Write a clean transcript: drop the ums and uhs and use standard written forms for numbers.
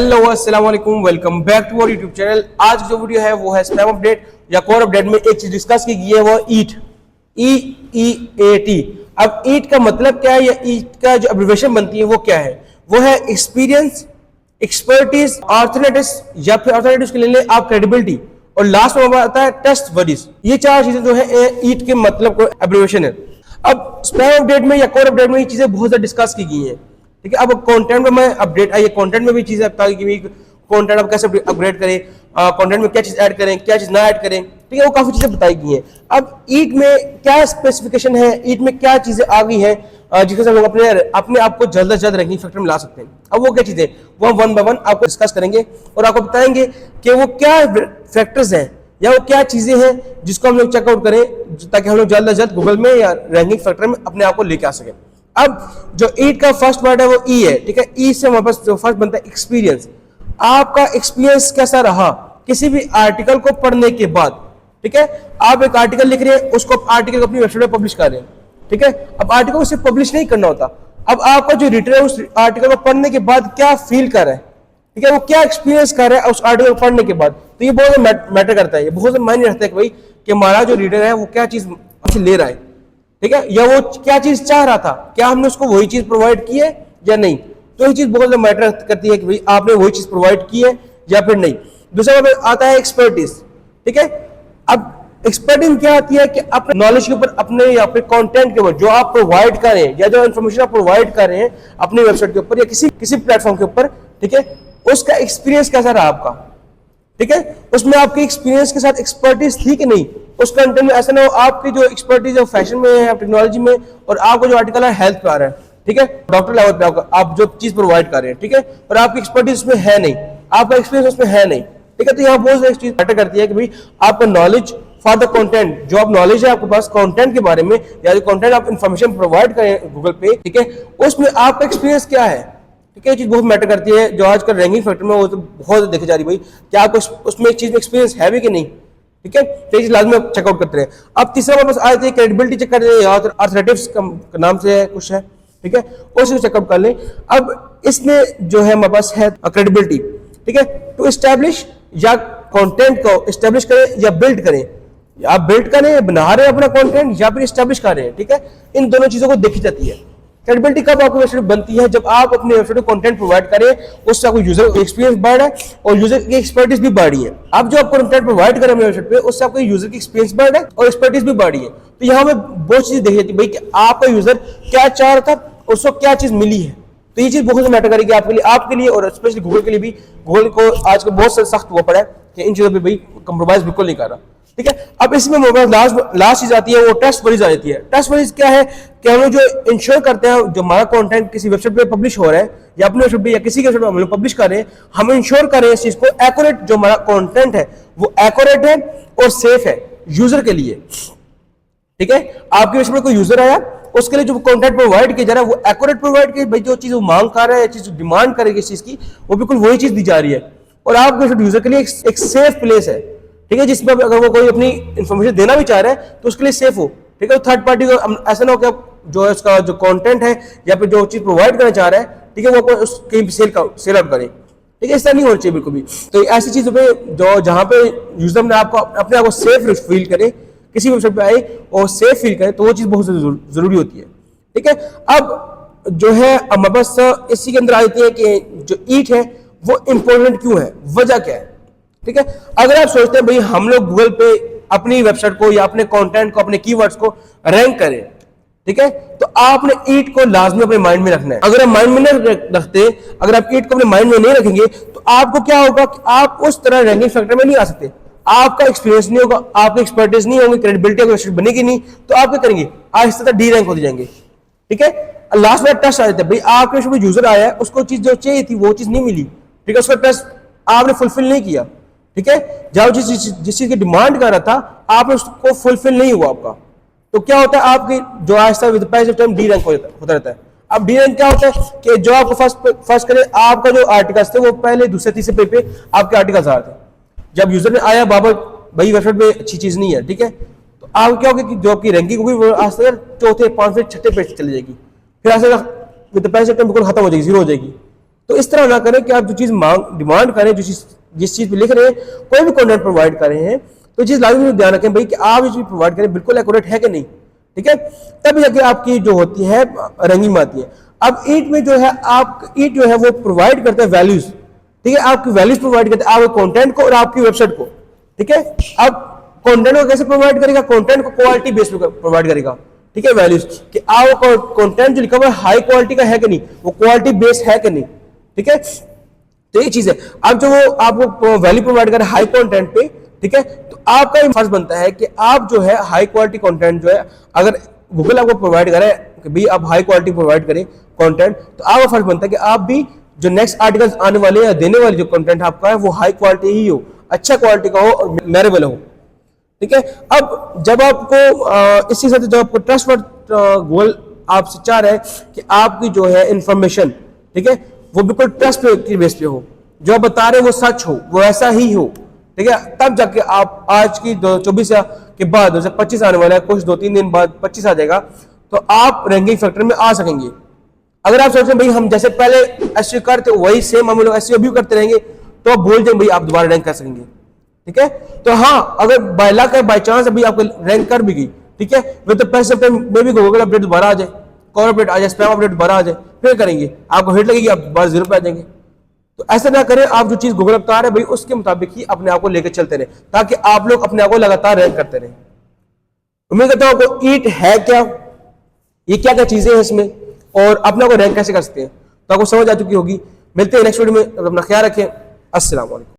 Hello अस्सलाम वालेकुम, welcome back to our YouTube channel. आज जो वीडियो है वो है स्पैम अपडेट या कोर अपडेट में एक चीज डिस्कस की गई है वो ईट, EEAT। अब ईट का मतलब क्या है या ईट का जो एब्रिविएशन बनती है वो क्या है? वो है एक्सपीरियंस, एक्सपर्टीज, ऑर्थोरेटिस या फिर ऑर्थोरेटिस के लिए आप क्रेडिबिलिटी, और लास्ट में आता है टेस्ट वर्डीज। ये चार चीजें जो है ईट के मतलब को एब्रिविएशन है। अब स्पैम अपडेट में या कोर अपडेट में ये चीजें बहुत ज्यादा डिस्कस की गई हैं, ठीक है। अब कंटेंट में मैं अपडेट आई, कंटेंट में भी चीजें बताई कि कंटेंट आप कैसे अपग्रेड करें, कंटेंट में क्या चीज ऐड करें, क्या चीज ना ऐड करें, ठीक है। वो काफी चीजें बताई गई हैं। अब ईट में क्या स्पेसिफिकेशन है, ईट में क्या चीजें आ गई हैं जिसके साथ लोग अपने आप को जल्द से जल्द रैंकिंग फैक्टर में ला सकते हैं। अब वो क्या चीजें, वो हम वन बाय वन आपको डिस्कस करेंगे और आपको बताएंगे कि वो क्या फैक्टर्स हैं या वो क्या चीजें हैं जिसको हम लोग चेकआउट करें ताकि हम लोग जल्द से जल्द गूगल में या रैंकिंग फैक्टर में अपने आप को लेके आ सकें। अब जो ईट का फर्स्ट वर्ड है वो ई है, ठीक है। ई से हमारे पास जो फर्स्ट बनता है एक्सपीरियंस। आपका एक्सपीरियंस कैसा रहा किसी भी आर्टिकल को पढ़ने के बाद, ठीक है। आप एक आर्टिकल लिख रहे हैं, उसको आर्टिकल को अपनी वेबसाइट पर पब्लिश कर रहे हैं, ठीक है। अब आर्टिकल को सिर्फ पब्लिश नहीं करना होता, अब आपका जो रीडर है उस आर्टिकल को पढ़ने के बाद क्या फील कर रहा है, ठीक है, वो क्या एक्सपीरियंस कर रहा है उस आर्टिकल को पढ़ने के बाद। तो ये बहुत मैटर करता है, ये बहुत मायने रखता है कि भाई कि हमारा जो रीडर है वो क्या चीज ले रहा है, ठीक है, या वो क्या चीज चाह रहा था, क्या हमने उसको वही चीज प्रोवाइड की है या नहीं। तो ये चीज बहुत ज्यादा मैटर करती है कि भाई आपने वही चीज प्रोवाइड की है या फिर नहीं। दूसरा नंबर आता है एक्सपर्टीज, ठीक है। अब एक्सपर्टीज क्या आती है कि अपने नॉलेज के ऊपर, अपने या फिर कंटेंट के ऊपर जो आप प्रोवाइड कर रहे हैं या जो इन्फॉर्मेशन आप प्रोवाइड कर रहे हैं अपनी वेबसाइट के ऊपर या किसी प्लेटफॉर्म के ऊपर, ठीक है, उसका एक्सपीरियंस कैसा रहा आपका, ठीक है। उसमें आपके एक्सपीरियंस के साथ एक्सपर्टीज थी कि नहीं उस कंटेंट में। ऐसा ना हो आपकी जो एक्सपर्टीज है फैशन में है, टेक्नोलॉजी में, और आपको जो आर्टिकल है हेल्थ पे आ रहा है, ठीक है, डॉक्टर लेवल पे आप जो चीज प्रोवाइड कर रहे हैं, ठीक है, और आपकी एक्सपर्टीज उसमें है नहीं, आपका एक्सपीरियंस उसमें है नहीं, ठीक है। तो यहाँ बहुत एक चीज मैटर करती है कि भाई आपका नॉलेज फॉर द कंटेंट, जो आप नॉलेज है आपके पास कंटेंट के बारे में या जो कंटेंट आप इन्फॉर्मेशन प्रोवाइड करें गूगल पे, ठीक है, उसमें आपका एक्सपीरियंस क्या है, ठीक है। ये चीज बहुत मैटर करती है जो आजकल रैंकिंग फैक्टर में वो तो बहुत देखी जा रही है भाई क्या आपको उसमें एक चीज में एक्सपीरियंस है भी कि नहीं, ठीक है। तो ये चीज लाजमी आप चेकआउट करते रहे। अब तीसरा हमारे पास आए थे क्रेडिबिलिटी चेक कर रहे हैं, ऑर्थोरेटिव्स का नाम से कुछ है, ठीक है, उसे चेकआउट कर लें। अब इसमें जो है हमारे पास है क्रेडिबिलिटी, ठीक है, टू एस्टैब्लिश या कंटेंट को एस्टैब्लिश करें या बिल्ड करें, आप बिल्ड करें, बना रहे हैं अपना कंटेंट या फिर एस्टैब्लिश कर रहे हैं, ठीक है। इन दोनों चीजों को देखी जाती है। क्रेडिबिलिटी कब आपकी वेबसाइट बनती है, जब आप अपने वेबसाइट को कंटेंट प्रोवाइड करें, उससे आपको यूजर एक्सपीरियंस बढ़ रहा है और यूजर की एक्सपर्टीज भी बढ़ रही है। आप जो आप कंटेंट प्रोवाइड करें अपने वेबसाइट पे, उससे आपको यूजर की एक्सपीरियंस बढ़ रहा है और एक्सपर्टीज भी बढ़ रही है। तो यहाँ में बहुत चीजें देखी जाती है भाई कि आपका यूजर क्या चाह रहा था, उसको क्या चीज मिली है। तो ये चीज बहुत मैटर करेगी आपके लिए और स्पेशली गूगल के लिए भी। गूगल को आजकल बहुत सख्त हुआ पड़ा है कि इन चीजों पर भाई कंप्रोमाइज बिल्कुल नहीं कर रहा, ठीक है। अब इसमें लास्ट चीज आती है वो टेस्ट वर्डीज आ जाती है। टेस्ट वर्डीज क्या है कि हम लोग जो इंश्योर करते हैं जो हमारा कंटेंट किसी वेबसाइट पे पब्लिश हो रहा है या अपने वेबसाइट पे या किसी के वेबसाइट पे हम लोग पब्लिश कर रहे हैं, हम इंश्योर कर रहे हैं इस चीज को एक्यूरेट, जो हमारा कंटेंट है वो एक्यूरेट है और सेफ है यूजर के लिए, ठीक है। आपके वेबसाइट पे कोई यूजर आया, उसके लिए जो कंटेंट प्रोवाइड किया जा रहा है वो एक्यूरेट प्रोवाइड किया, भाई जो चीज वो मांग कर रहा है, चीज डिमांड करेगी इस चीज की, वो बिल्कुल वही चीज दी जा रही है और आपके यूजर के लिए एक सेफ प्लेस है, ठीक है, जिसमें अगर वो कोई अपनी इंफॉर्मेशन देना भी चाह रहा है तो उसके लिए सेफ हो, ठीक है। थर्ड पार्टी को ऐसा ना हो कि जो है उसका जो कंटेंट है या फिर जो चीज प्रोवाइड करना चाह रहा है, ठीक है, वो कहीं सेल आउट करे, ठीक है, ऐसा नहीं होना चाहिए बिल्कुल भी। तो ऐसी चीजों पे जो जहां पे यूजर ने आपको अपने आप को सेफ फील करे, किसी वेबसाइट पे आए और सेफ फील करे, तो वो चीज बहुत जरूरी होती है, ठीक है। अब जो है हमारे पास इसी के अंदर आ जाती है कि जो ईट है वो इंपॉर्टेंट क्यों है, वजह क्या है, ठीक है। अगर आप सोचते हैं भाई हम लोग गूगल पे अपनी वेबसाइट को या अपने कंटेंट को, अपने कीवर्ड्स को रैंक करें, ठीक है, तो आपने ईट को लाजमी अपने माइंड में रखना है। अगर आप माइंड में नहीं रखते, अगर आप ईट को अपने माइंड में नहीं रखेंगे तो आपको क्या होगा कि आप उस तरह रैंकिंग फैक्टर में नहीं आ सकते, आपका एक्सपीरियंस नहीं होगा, आपकी एक्सपर्टीज नहीं होगी, क्रेडिबिलिटी की वेबसाइट बनेगी नहीं, तो आप क्या करेंगे, आहिस्ता डी रैंक होते जाएंगे, ठीक है। लास्ट में टेस्ट आ जाता है, भाई आपके वेबसाइट पे यूजर आया है, उसको चीज जो चाहिए थी वो चीज नहीं मिली, ठीक है, उसका टेस्ट आपने फुलफिल नहीं किया, ठीक है, जब जिस चीज की डिमांड कर रहा था आपने उसको फुलफिल नहीं हुआ आपका, तो क्या होता है आपकी जो आहिस्ता विद पैस ऑफ टाइम डी रैंक होता रहता है। अब डी रैंक क्या होता है कि जो आपको फर्स्ट करे, आपका जो आर्टिकल्स थे वो पहले दूसरे तीसरे पेज पे आपके आर्टिकल्स आ रहे थे, जब यूजर ने आया बाबा भाई वेबसाइट पे अच्छी चीज नहीं है, ठीक है, तो आप क्या होगा कि जो आपकी रैंकिंग होगी वो आहिस्ता चौथे पांचवें छठे पेज चली जाएगी, फिर आहिस्ता विद पैस ऑफ टाइम बिल्कुल खत्म हो जाएगी, जीरो हो जाएगी। तो इस तरह ना करें कि आप जो चीज डिमांड करें, जिस चीज पे लिख रहे हैं, कोई भी कंटेंट प्रोवाइड कर रहे हैं, तो चीज लाजमी ध्यान रखें भाई कि आप जो चीज प्रोवाइड करें बिल्कुल एक्यूरेट है कि नहीं, ठीक है, तब जाके आपकी जो होती है रैंकिंग आती है। अब ईट में जो है ईट जो है वो प्रोवाइड करता है वैल्यूज, ठीक है, आपकी वैल्यूज प्रोवाइड करता है आपके कंटेंट को और आपकी वेबसाइट को, ठीक है। अब कंटेंट को कैसे प्रोवाइड करेगा? कंटेंट को क्वालिटी बेस पे प्रोवाइड करेगा, ठीक है, वैल्यूज कि आपका कंटेंट जो लिखा हुआ है हाई क्वालिटी का है कि नहीं, वो क्वालिटी बेस है कि नहीं, ठीक है। तो ये चीज है। अब जो वो आपको वैल्यू प्रोवाइड करे हाई कंटेंट पे, ठीक है, तो आपका फर्ज बनता है कि आप जो है हाई क्वालिटी कंटेंट जो है, अगर गूगल आपको प्रोवाइड करे कि भाई आप हाई क्वालिटी प्रोवाइड करें कंटेंट, तो आपका फर्ज बनता है कि आप भी जो नेक्स्ट आर्टिकल्स आने वाले या देने वाले जो कंटेंट आपका है वो हाई क्वालिटी ही हो, अच्छा क्वालिटी का हो और मेमोरेबल हो, ठीक है। अब जब आपको इसी साथ जो आपको ट्रस्ट वर्ड गूगल आपसे चाह रहा है कि आपकी जो है इंफॉर्मेशन, ठीक है, वो बिल्कुल ट्रस्ट की बेस पे हो, जो आप बता रहे हैं वो सच हो, वो ऐसा ही हो, ठीक है, तब जाके आप आज की 24 के बाद 2025 आने वाला है, कुछ 2-3 दिन बाद 25 आ जाएगा, तो आप रैंकिंग फैक्टर में आ सकेंगे। अगर आप सोचें भाई हम जैसे पहले एसईओ करते वही सेम हम लोग एसईओ भी करते रहेंगे, तो आप भूल जाए भाई आप दोबारा रैंक कर सकेंगे, ठीक है। तो हाँ, अगर बाय लक है, बाय चांस अभी आपको रैंक कर भी गई, ठीक है, वे तो पहले सप्ताह में भी गूगल अपडेट दोबारा आ जाए, कॉर अपडेट आ जाए, स्पैम अपडेट दोबारा आ जाए, फिर करेंगे, आपको हिट लगेगी, आप दोबारा 0 पे आ जाएंगे। तो ऐसा ना करें, आप जो चीज गूगल बता रहे भाई उसके मुताबिक ही अपने आप को लेकर चलते रहे, ताकि आप लोग अपने आप को लगातार रैंक करते रहे। उम्मीद करता हूं आपको ईट है क्या, ये क्या क्या चीजें हैं इसमें, और अपने को रैंक कैसे कर सकते हैं, तो आपको समझ आ चुकी होगी। मिलते हैं नेक्स्ट वीडियो में, अपना ख्याल रखें। अस्सलाम वालेकुम।